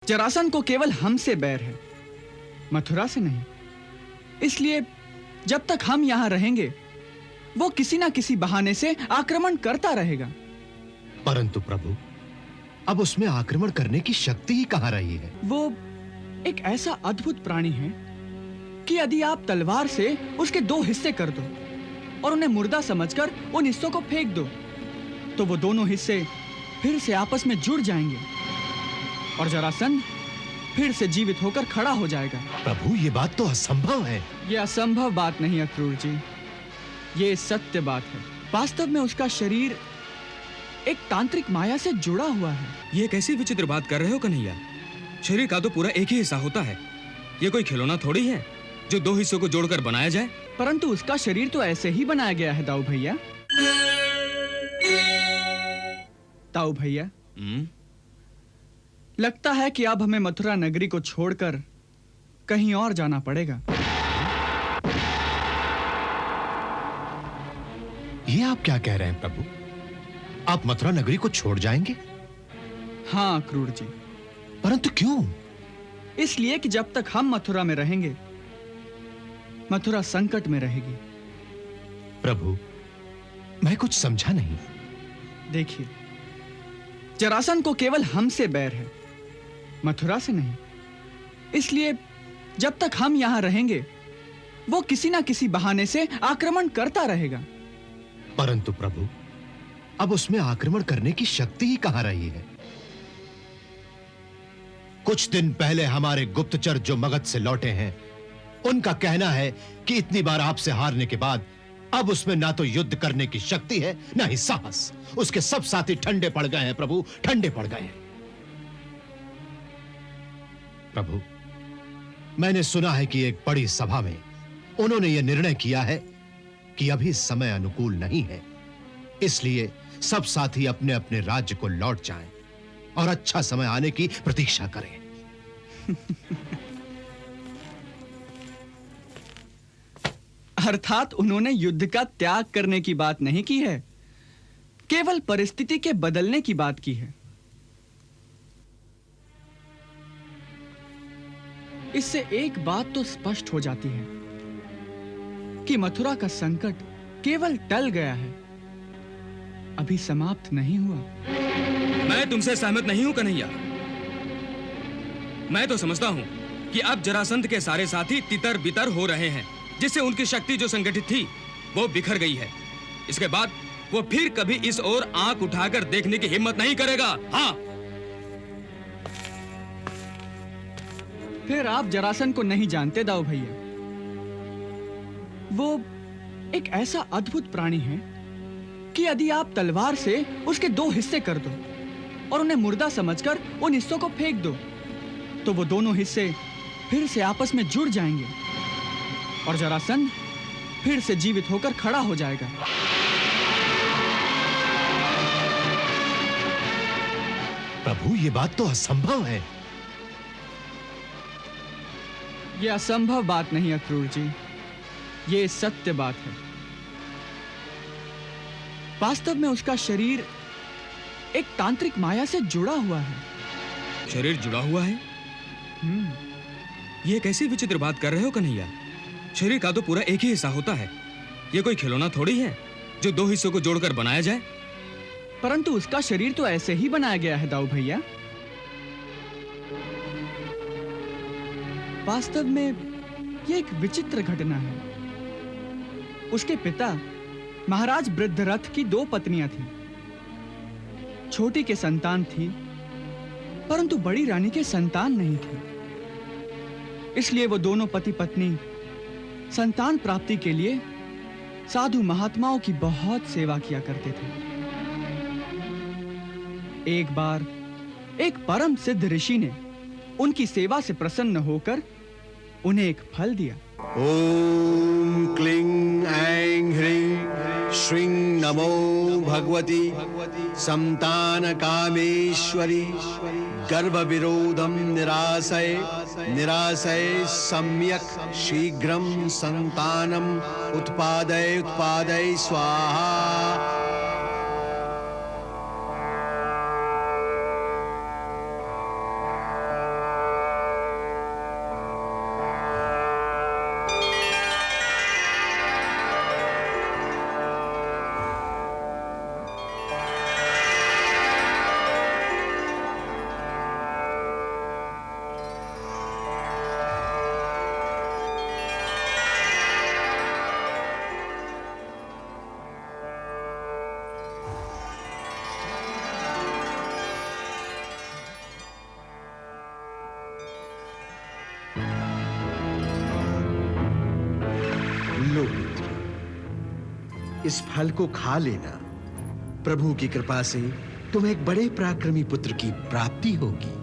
जरासंध को केवल हमसे बैर है, मथुरा से नहीं। इसलिए जब तक हम यहां रहेंगे वो किसी ना किसी बहाने से आक्रमण करता रहेगा। परंतु प्रभु, अब उसमें आक्रमण करने की शक्ति ही कहां रही है? वो एक ऐसा अद्भुत प्राणी है कि यदि आप तलवार से उसके दो हिस्से कर दो और उन्हें मुर्दा समझकर उन हिस्सों को फेंक दो तो वो दोनों हिस्से फिर से आपस में जुड़ जाएंगे और जरासंध फिर से जीवित होकर खड़ा हो जाएगा। प्रभु, ये बात तो असंभव है। यह असंभव बात नहीं अक्रूर जी, ये सत्य बात है। वास्तव में उसका शरीर एक तांत्रिक माया से जुड़ा हुआ है। ये कैसी विचित्र बात कर रहे हो कन्हैया? शरीर का तो पूरा एक ही हिस्सा होता है। ये कोई खिलौना थोड़ी है जो दो हिस्सों को जोड़कर बनाया जाए। परंतु उसका शरीर तो ऐसे ही बनाया गया है दाऊ भैया। ताऊ भैया, लगता है कि अब हमें मथुरा नगरी को छोड़कर कहीं और जाना पड़ेगा। ये आप क्या कह रहे हैं प्रभु? आप मथुरा नगरी को छोड़ जाएंगे? हाँ क्रूर जी। परंतु क्यों? इसलिए कि जब तक हम मथुरा में रहेंगे मथुरा संकट में रहेगी। प्रभु, मैं कुछ समझा नहीं। देखिए, जरासंध को केवल हमसे बैर है, मथुरा से नहीं। इसलिए जब तक हम यहां रहेंगे वो किसी ना किसी बहाने से आक्रमण करता रहेगा। परंतु प्रभु, अब उसमें आक्रमण करने की शक्ति ही कहां रही है? कुछ दिन पहले हमारे गुप्तचर जो मगध से लौटे हैं, उनका कहना है कि इतनी बार आपसे हारने के बाद अब उसमें ना तो युद्ध करने की शक्ति है, ना ही साहस। उसके सब साथी ठंडे पड़ गए हैं प्रभु, ठंडे पड़ गए हैं। प्रभु, मैंने सुना है कि एक बड़ी सभा में उन्होंने यह निर्णय किया है कि अभी समय अनुकूल नहीं है, इसलिए सब साथी अपने अपने राज्य को लौट जाएं और अच्छा समय आने की प्रतीक्षा करें। अर्थात उन्होंने युद्ध का त्याग करने की बात नहीं की है, केवल परिस्थिति के बदलने की बात की है। इससे एक बात तो स्पष्ट हो जाती है कि मथुरा का संकट केवल टल गया है, अभी समाप्त नहीं हुआ। मैं तुमसे सहमत नहीं हूं कन्हैया। मैं तो समझता हूं कि अब जरासंध के सारे साथी तितर बितर हो रहे हैं, जिससे उनकी शक्ति जो संगठित थी वो बिखर गई है। इसके बाद वो फिर कभी इस ओर आंख उठाकर देखने की हिम्मत नहीं करेगा। हाँ, फिर आप जरासंध को नहीं जानते दाऊ भैया। वो एक ऐसा अद्भुत प्राणी है कि यदि आप तलवार से उसके दो हिस्से कर दो और उन्हें मुर्दा समझकर उन हिस्सों को फेंक दो तो वो दोनों हिस्से फिर से आपस में जुड़ जाएंगे और जरासंध फिर से जीवित होकर खड़ा हो जाएगा। प्रभु, ये बात तो असंभव है। यह असंभव बात नहीं अक्रूर जी, ये सत्य बात है। वास्तव में उसका शरीर एक तांत्रिक माया से जुड़ा हुआ है। शरीर जुड़ा हुआ है? ये कैसी विचित्र बात कर रहे हो कन्हैया? शरीर का तो पूरा एक ही हिस्सा होता है। ये कोई खिलौना थोड़ी है जो दो हिस्सों को जोड़कर बनाया जाए। परंतु उसका शरीर तो ऐसे ही बनाया गया है दाऊ भैया। वास्तव में यह एक विचित्र घटना है। उसके पिता महाराज वृद्धरथ की दो पत्नियां थीं। छोटी के संतान थी, परंतु बड़ी रानी के संतान नहीं थी। इसलिए वो दोनों पति पत्नी संतान प्राप्ति के लिए साधु महात्माओं की बहुत सेवा किया करते थे। एक बार एक परम सिद्ध ऋषि ने उनकी सेवा से प्रसन्न होकर उन्हें एक फल दिया। ओम क्लीं ऐं ह्रीं श्रीं नमो भगवती संतान कामेश्वरी गर्भ विरोधम निराशय निराशय सम्यक शीघ्रं संतानम उत्पादय स्वाहा। इस फल को खा लेना। प्रभु की कृपा से तुम्हें एक बड़े पराक्रमी पुत्र की प्राप्ति होगी।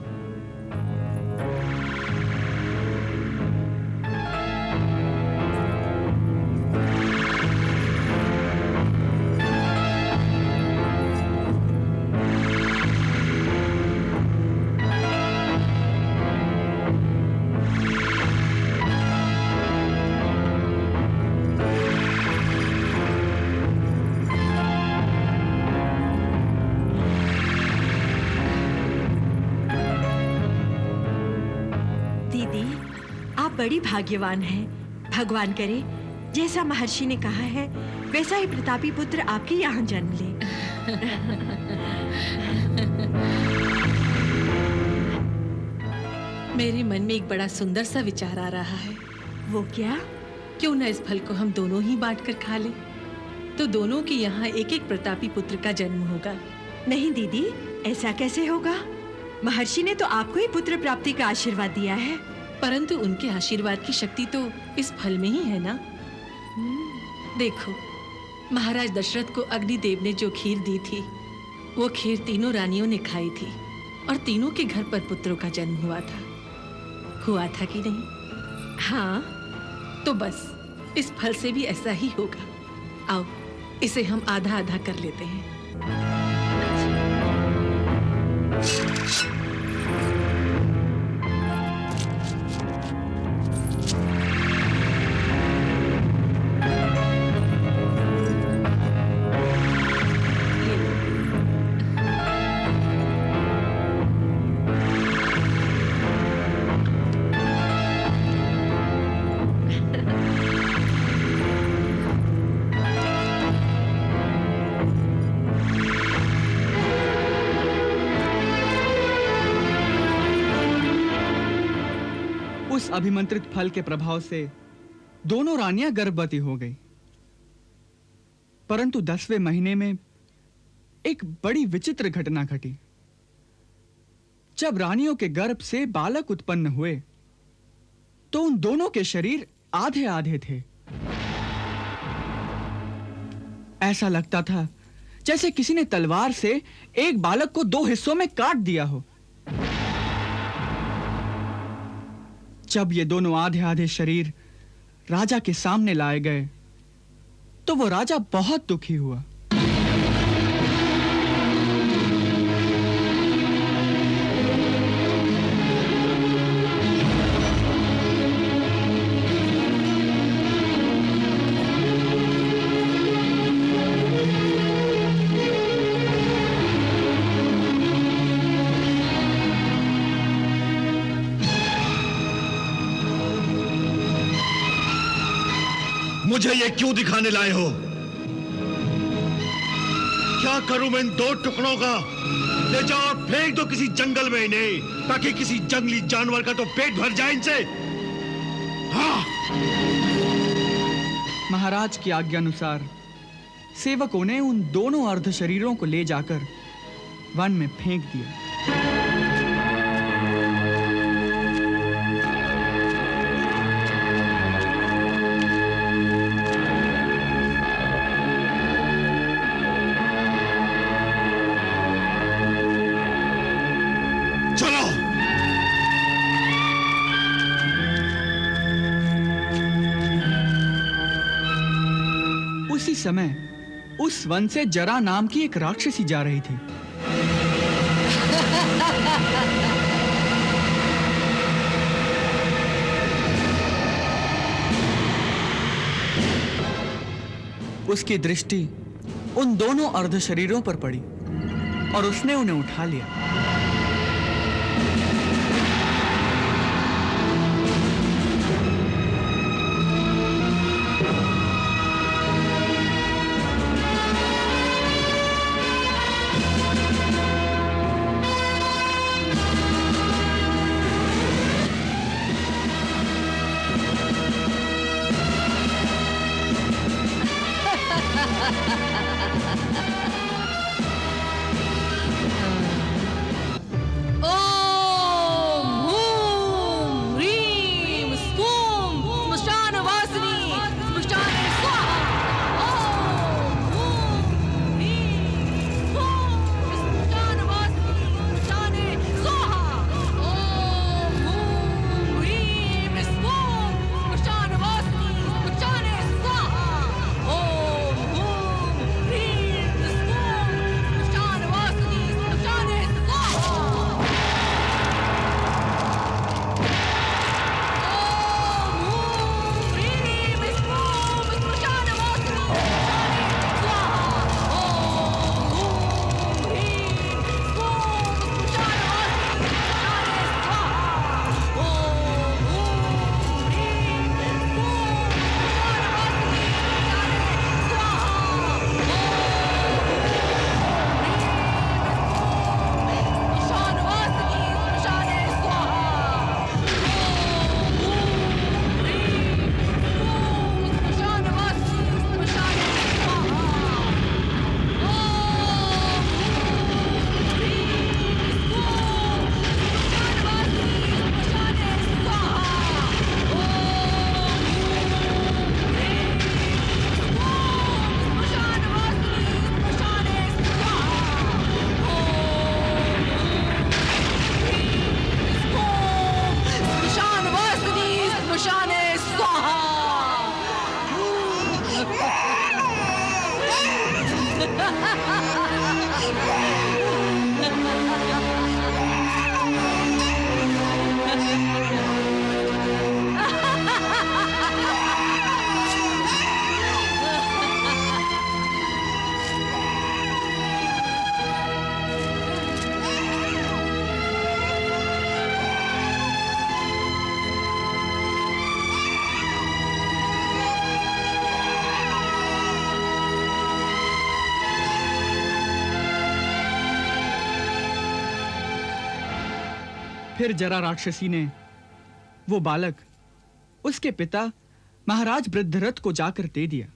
बड़ी भाग्यवान है। भगवान करे जैसा महर्षि ने कहा है वैसा ही प्रतापी पुत्र आपके यहाँ जन्म ले। मेरे मन में एक बड़ा सुंदर सा विचार आ रहा है। वो क्या? क्यों न इस फल को हम दोनों ही बांट कर खा लें, तो दोनों के यहाँ एक एक प्रतापी पुत्र का जन्म होगा। नहीं दीदी, ऐसा कैसे होगा? महर्षि ने तो आपको ही पुत्र प्राप्ति का आशीर्वाद दिया है। परंतु उनके आशीर्वाद की शक्ति तो इस फल में ही है ना। देखो, महाराज दशरथ को अग्निदेव ने जो खीर दी थी, वो खीर तीनों रानियों ने खाई थी और तीनों के घर पर पुत्रों का जन्म हुआ था कि नहीं? हाँ। तो बस इस फल से भी ऐसा ही होगा। आओ, इसे हम आधा आधा कर लेते हैं। उस अभिमंत्रित फल के प्रभाव से दोनों रानियां गर्भवती हो गई। परंतु 10वें महीने में एक बड़ी विचित्र घटना घटी। जब रानियों के गर्भ से बालक उत्पन्न हुए तो उन दोनों के शरीर आधे आधे थे। ऐसा लगता था जैसे किसी ने तलवार से एक बालक को 2 हिस्सों में काट दिया हो। जब ये दोनों आधे आधे शरीर राजा के सामने लाए गए तो वो राजा बहुत दुखी हुआ। मुझे ये क्यों दिखाने लाए हो? क्या करूं मैं इन 2 टुकड़ों का? ले जाओ और फेंक दो किसी जंगल में इन्हें, ताकि किसी जंगली जानवर का तो पेट भर जाए इनसे। हाँ। महाराज की आज्ञा अनुसार सेवकों ने उन दोनों अर्ध शरीरों को ले जाकर वन में फेंक दिया। उसी समय उस वन से जरा नाम की एक राक्षसी जा रही थी। उसकी दृष्टि उन दोनों अर्ध शरीरों पर पड़ी और उसने उन्हें उठा लिया। फिर जरा राक्षसी ने वो बालक उसके पिता महाराज वृद्धरथ को जाकर दे दिया,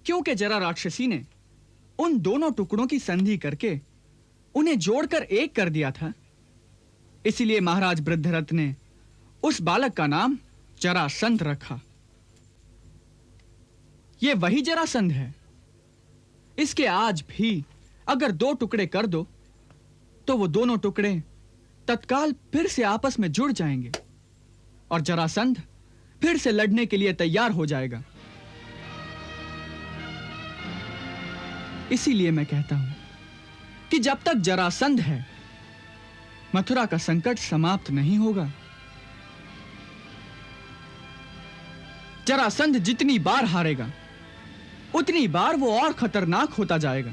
क्योंकि जरा राक्षसी ने उन दोनों टुकड़ों की संधि करके उन्हें जोड़कर एक कर दिया था। इसीलिए महाराज वृद्धरथ ने उस बालक का नाम जरासंध रखा। यह वही जरासंध है। इसके आज भी अगर दो टुकड़े कर दो तो वो दोनों टुकड़े तत्काल फिर से आपस में जुड़ जाएंगे और जरासंध फिर से लड़ने के लिए तैयार हो जाएगा। इसीलिए मैं कहता हूं कि जब तक जरासंध है, मथुरा का संकट समाप्त नहीं होगा। जरासंध जितनी बार हारेगा, उतनी बार वो और खतरनाक होता जाएगा।